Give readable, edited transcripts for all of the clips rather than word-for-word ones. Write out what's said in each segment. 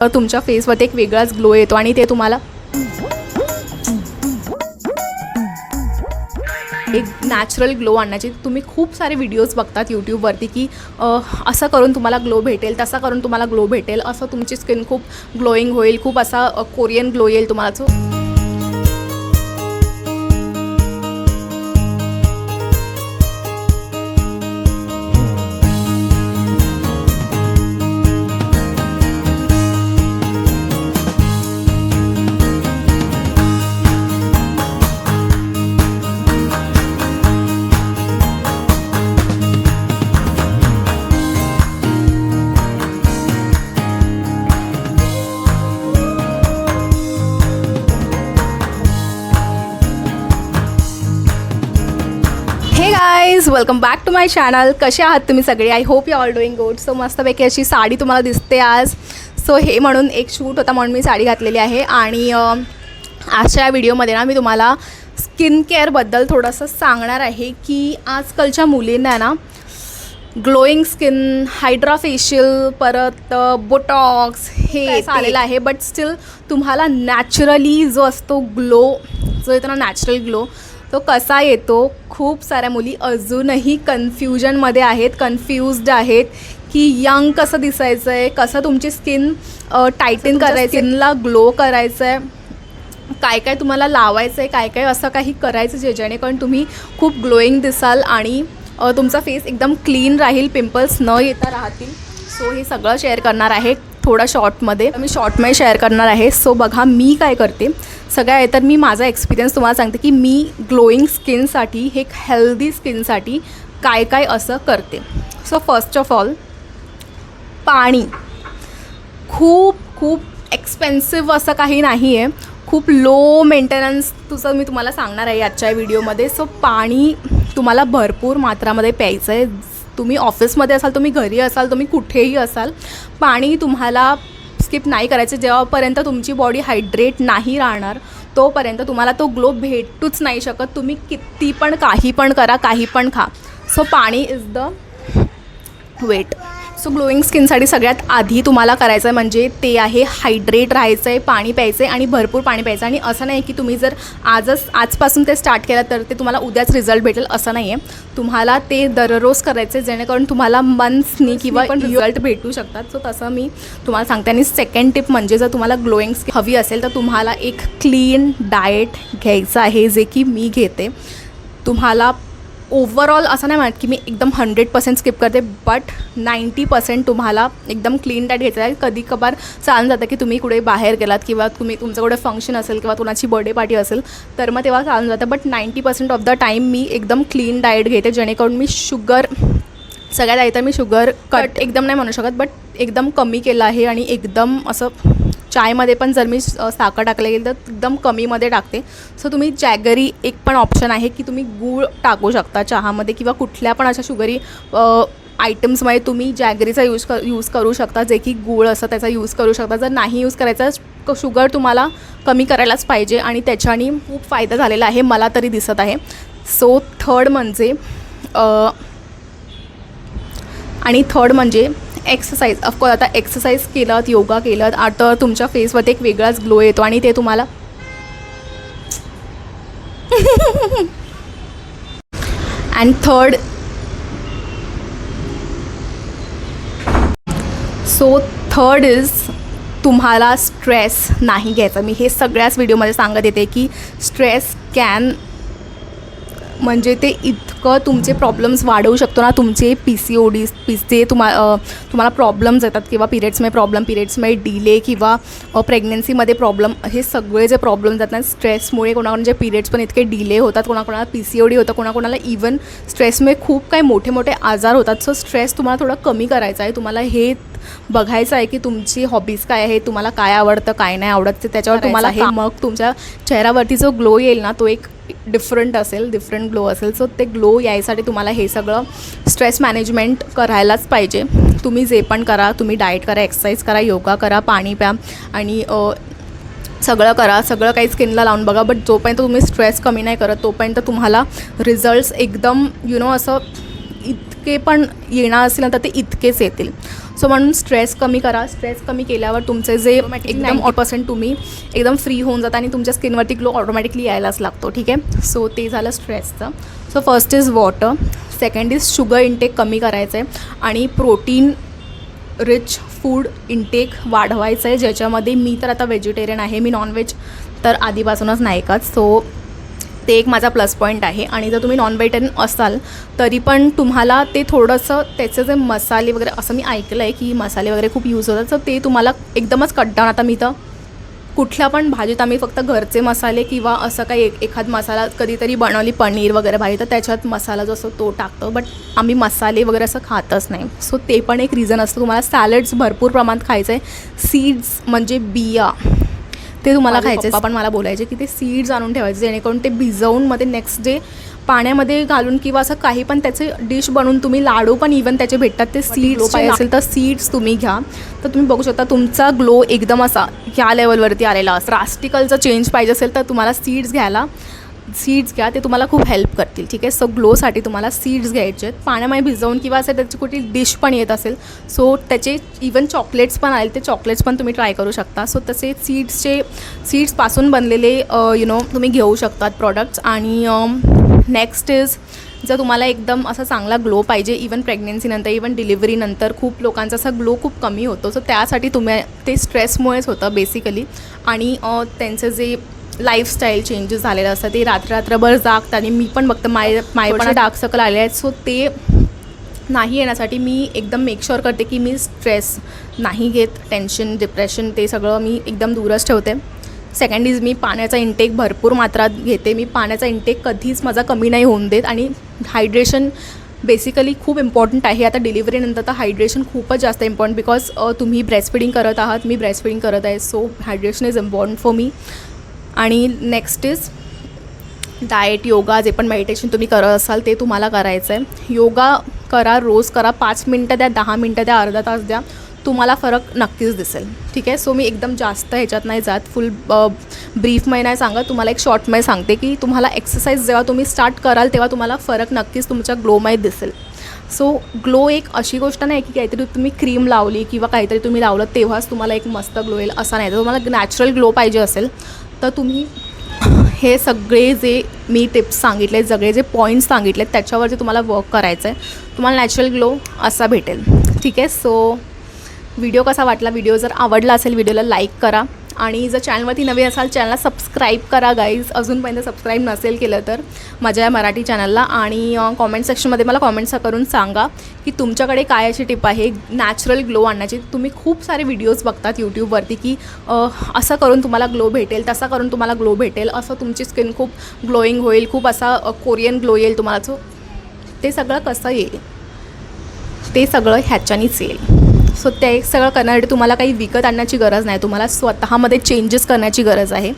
तुमच्या फेसवरती एक वेगळाच ग्लो येतो आणि ते तुम्हाला एक नॅचरल ग्लो आणण्याची तुम्ही खूप सारे व्हिडिओज बघतात यूट्यूबवरती की असं करून तुम्हाला ग्लो भेटेल, तसा करून तुम्हाला ग्लो भेटेल, असं तुमची स्किन खूप ग्लोईंग होईल, खूप असा कोरियन ग्लो येईल तुम्हाला. So hey guys, welcome back to my channel. कसे आहात तुम्ही सगळे? I hope you all doing good. So मस्तपैकी अशी साडी तुम्हाला दिसते आज. सो हे म्हणून एक शूट होता म्हणून मी साडी घातलेली आहे. आणि आजच्या व्हिडिओमध्ये ना मी तुम्हाला स्किन केअरबद्दल थोडंसं सांगणार आहे की आजकालच्या मुलींना ना ग्लोईंग स्किन, हायड्रा फेशियल, परत बोटॉक्स हे आलेलं आहे. बट स्टील तुम्हाला नॅचरली जो असतो ग्लो, जो येतो ना नॅचरल ग्लो, तो कसा येतो. खूप साऱ्या मुली अजूनही कन्फ्युजनमध्ये आहेत, कन्फ्यूज्ड आहेत की यंग कसं दिसायचं आहे, कसं तुमची स्किन टायटन करायचं, स्किनला ग्लो करायचं आहे, काय काय तुम्हाला लावायचं आहे, काय काय असं काही करायचं जेणेकरून तुम्ही खूप ग्लोईंग दिसाल आणि तुमचा फेस एकदम क्लीन राहील, पिंपल्स न येता राहतील. सो हे सगळं शेअर करणार आहे थोडा शॉर्टमध्ये. मी शॉर्टमध्ये शेअर करणार आहे. सो बघा मी काय करते सगळ्या तर मी माझा एक्सपिरियन्स तुम्हाला सांगते की मी ग्लोईंग स्किनसाठी, एक हेल्दी स्किनसाठी काय काय असं करते. सो फर्स्ट ऑफ ऑल, पाणी खूप खूप एक्सपेन्सिव्ह असं काही नाही आहे, खूप लो मेंटेनन्स तुझं मी तुम्हाला सांगणार आहे आजच्या व्हिडिओमध्ये. सो पाणी तुम्हाला भरपूर मात्रामध्ये प्यायचं आहे. तुम्ही ऑफिसमध्ये असाल, तुम्ही घरी असाल, तुम्ही कुठेही असाल, पाणी तुम्हाला स्किप नाही करायचं. जेव्हापर्यंत तुमची बॉडी हायड्रेट नाही राहणार तोपर्यंत तुम्हाला तो ग्लो भेटूच नाही शकत. तुम्ही किती पण काही पण करा, काही पण खा. So pani is the weight. So glowing स्किनसाठी सगळ्यात आधी तुम्हाला करायचं आहे म्हणजे ते आहे हायड्रेट राहायचं आहे, पाणी प्यायचं आहे आणि भरपूर पाणी प्यायचं. आणि असं नाही की तुम्ही जर आजपासून ते स्टार्ट केलं तर ते तुम्हाला उद्याच रिझल्ट भेटेल, असं नाही आहे. तुम्हाला ते दररोज करायचं आहे जेणेकरून तुम्हाला मंथ्सनी किंवा पण रिझल्ट भेटू शकतात. सो तसं मी तुम्हाला सांगते. आणि सेकंड टिप म्हणजे जर तुम्हाला ग्लोईंग स्किन हवी असेल तर तुम्हाला एक क्लीन डाएट घ्यायचं आहे, जे की मी घेते. तुम्हाला ओव्हरऑल असं नाही म्हणत की मी एकदम 100% स्किप करते, बट 90% तुम्हाला एकदम क्लीन डाएट घ्यायचं आहे. कधी कभार चालून जातं की तुम्ही कुठे बाहेर गेलात किंवा तुमचं कुठे फंक्शन असेल किंवा कुणाची बर्थडे पार्टी असेल तर मग तेव्हा चालून जातं. बट 90% ऑफ द टाईम मी एकदम क्लीन डाएट घेते जेणेकरून मी शुगर, सगळ्यात आधी तर मी शुगर कट एकदम नाही म्हणू शकत, बट एकदम कमी केलं आहे. आणि एकदम असं चायमध्ये पण जर मी साखर टाकलं गेलं तर एकदम कमीमध्ये टाकते. सो तुम्ही जॅगरी एक पण ऑप्शन आहे की तुम्ही गूळ टाकू शकता चहामध्ये किंवा कुठल्या पण अशा शुगरी आयटम्समध्ये तुम्ही जॅगरीचा यूज करू शकता, जे की गूळ असं त्याचा यूज करू शकता. जर नाही यूज करायचा, शुगर तुम्हाला कमी करायलाच पाहिजे आणि त्याच्याने खूप फायदा झालेला आहे, मला तरी दिसत आहे. सो थर्ड म्हणजे एक्सरसाइज. ऑफकोर्स आता एक्सरसाइज केलं, योगा केलं, आता तुमच्या फेसवरती एक वेगळाच ग्लो येतो आणि ते तुम्हाला अँड थर्ड इज तुम्हाला स्ट्रेस नाही घ्यायचा. मी हे सगळ्याच व्हिडिओमध्ये सांगत येते की स्ट्रेस म्हणजे ते इतकं तुमचे प्रॉब्लेम्स वाढवू शकतो ना. तुमचे PCOD, जे तुम्हाला प्रॉब्लेम्स येतात किंवा पिरियड्समध्ये डिले किंवा प्रेग्नन्सीमध्ये प्रॉब्लेम, हे सगळे जे प्रॉब्लेम्स येतात स्ट्रेसमुळे, कोणाकोणाचे पिरियड्स पण इतके डिले होतात, कोणाकोणाला PCOD होतं, कोणाकोणाला इवन स्ट्रेसमुळे खूप काही मोठे मोठे आजार होतात. सो स्ट्रेस तुम्हाला थोडा कमी करायचा आहे. तुम्हाला हे बघायचं आहे की तुमची हॉबीज काय आहे, तुम्हाला काय आवडतं, काय नाही आवडत, त्याच्यावर तुम्हाला हे, मग तुमच्या चेहऱ्यावरती जो ग्लो येईल ना तो एक डिफरंट ग्लो असेल. सो ते ग्लो यायसाठी तुम्हाला हे सगळं स्ट्रेस मॅनेजमेंट करायलाच पाहिजे. तुम्ही जे पण करा, तुम्ही डाएट करा, एक्सरसाइज करा, योगा करा, पाणी प्या आणि सगळं करा, सगळं काही स्किनला लावून बघा. बट जोपर्यंत तुम्ही स्ट्रेस कमी नाही करत तोपर्यंत तुम्हाला रिझल्ट्स एकदम असं इतके पण येणार असेल तर ते इतकेच येतील. सो म्हणून स्ट्रेस कमी करा. स्ट्रेस कमी केल्यावर तुमचे जे एकदम 90% तुम्ही एकदम फ्री होऊन जाता आणि तुमच्या स्किनवरती ग्लो ऑटोमॅटिकली यायलाच लागतो. ठीक आहे, सो ते झालं स्ट्रेसचं. So first is water, second is sugar intake कमी करायचं आहे आणि प्रोटीन रिच फूड इंटेक वाढवायचं आहे, ज्याच्यामध्ये मी तर आता व्हेजिटेरियन आहे, मी नॉनव्हेज तर आधीपासूनच नाही खात. सो ते एक माझा प्लस पॉईंट आहे. आणि जर तुम्ही नॉन व्हेजिटेरियन असाल तरी पण तुम्हाला ते थोडंसं त्याचे जे मसाले वगैरे, असं मी ऐकलं आहे की मसाले वगैरे खूप यूज होतात, तर ते तुम्हाला एकदमच कट डाऊन. आता मी तर कुठल्या पण भाजीत आम्ही फक्त घरचे मसाले किंवा असं काही एखाद मसाला कधीतरी बनवली पनीर वगैरे भाजी तर त्याच्यात मसाला जो असतो तो टाकतो, बट आम्ही मसाले वगैरे असं खातच नाही. सो ते पण एक रिझन असतं. तुम्हाला सॅलड्स भरपूर प्रमाणात खायचं आहे. सीड्स म्हणजे बिया ते तुम्हाला खायचे. पप्पा पण मला बोलायचे की ते सीड्स आणून ठेवायचे, जेणेकरून ते भिजवून मध्ये नेक्स्ट डे पाण्यामध्ये घालून किंवा असं काही पण त्याचे डिश बनवून तुम्ही लाडू पण इवन त्याचे भेटतात. ते सीड्स पाहिजे असेल तर सीड्स तुम्ही घ्या. तर तुम्ही बघू शकता तुमचा ग्लो एकदम असा ह्या लेवलवरती आलेला असं. ड्रास्टिकलचं चेंज पाहिजे असेल तर तुम्हाला सीड्स घ्या, ते तुम्हाला खूप हेल्प करतील. ठीक आहे, सो ग्लोसाठी तुम्हाला सीड्स घ्यायचे आहेत, पाण्यामध्ये भिजवून किंवा असं त्याची कुठली डिश पण येत असेल. सो त्याचे इवन चॉकलेट्स पण आले, ते चॉकलेट्स पण तुम्ही ट्राय करू शकता. सो तसे सीड्सपासून बनलेले तुम्ही घेऊ शकतात प्रॉडक्ट्स. आणि नेक्स्ट इज, जर तुम्हाला एकदम असा चांगला ग्लो पाहिजे, इवन प्रेग्नेन्सीनंतर इवन डिलिव्हरीनंतर खूप लोकांचा असा ग्लो खूप कमी होतो. सो त्यासाठी तुम्ही ते स्ट्रेसमुळेच होतं बेसिकली. आणि त्यांचं जे लाईफस्टाईल चेंजेस झालेलं असतं, ते रात्रभर जागतात. आणि मी पण बघते माय पण डार्क सर्कल आले आहेत. सो ते नाही येण्यासाठी मी एकदम मेक शुअर करते की मी स्ट्रेस नाही घेत, टेन्शन डिप्रेशन ते सगळं मी एकदम दूरच ठेवते. सेकंड इज, मी पाण्याचा इंटेक भरपूर मात्रात घेते. मी पाण्याचा इंटेक कधीच माझा कमी नाही होऊन देत. आणि हायड्रेशन बेसिकली खूप इम्पॉर्टंट आहे. आता डिलिव्हरीनंतर तर हायड्रेशन खूपच जास्त इम्पॉर्टंट, बिकॉज तुम्ही ब्रेस्ट फिडिंग करत आहात, मी ब्रेस्ट फिडिंग करत आहे. So hydration is important for me. आणि नेक्स्ट इज डाएट, योगा, जे पण मेडिटेशन तुम्ही करत असाल ते तुम्हाला करायचं आहे. योगा करा, रोज करा, 5 मिनटं द्या, 10 मिनटं द्या, अर्धा तास द्या, तुम्हाला फरक नक्कीच दिसेल. ठीक आहे, सो मी एकदम जास्त ह्याच्यात नाही जात, फुल ब्रीफमध्ये नाही सांगत, तुम्हाला एक शॉर्टमध्ये सांगते की तुम्हाला एक्सरसाइज जेव्हा तुम्ही स्टार्ट कराल तेव्हा तुम्हाला फरक नक्कीच तुमच्या ग्लोमध्ये दिसेल. सो ग्लो एक अशी गोष्ट नाही की काहीतरी तुम्ही क्रीम लावली किंवा काहीतरी तुम्ही लावलं तेव्हाच तुम्हाला एक मस्त ग्लो येईल, असं नाही. तर तुम्हाला नॅचरल ग्लो पाहिजे असेल तर तुम्ही हे सगळे जे मी टिप्स सांगितले, सगळे जे पॉईंट्स सांगितले त्याच्यावरती तुम्हाला वर्क करायचं आहे, तुम्हाला नॅचरल ग्लो असा भेटेल. ठीक आहे, सो व्हिडिओ कसा वाटला, व्हिडिओ जर आवडला असेल व्हिडिओला लाईक करा. आणि जर चॅनलवरती नवीन असाल चॅनलला सबस्क्राईब करा गाईज, अजूनपर्यंत सबस्क्राईब नसेल केलं तर माझ्या या मराठी चॅनलला. आणि कॉमेंट सेक्शनमध्ये मला कॉमेंट्स करून सांगा की तुमच्याकडे काय अशी टिप आहे नॅचरल ग्लो आणण्याची. तुम्ही खूप सारे व्हिडिओज बघतात यूट्यूबवरती की असं करून तुम्हाला ग्लो भेटेल, तसा करून तुम्हाला ग्लो भेटेल, असं तुमची स्किन खूप ग्लोईंग होईल, खूप असा कोरियन ग्लो येईल तुम्हाला. सो ते सगळं कसं येईल, ते सगळं ह्याच्यानीच येईल. सो ते सगळं करण्यासाठी तुम्हाला काही विकत आणण्याची गरज नाही, तुम्हाला स्वतःमध्ये चेंजेस करण्याची गरज आहे.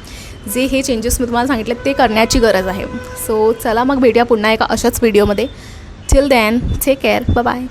जे हे चेंजेस मी तुम्हाला सांगितले ते करण्याची गरज आहे. सो चला मग भेटूया पुन्हा एका अशाच व्हिडिओमध्ये. Till then take care, bye bye.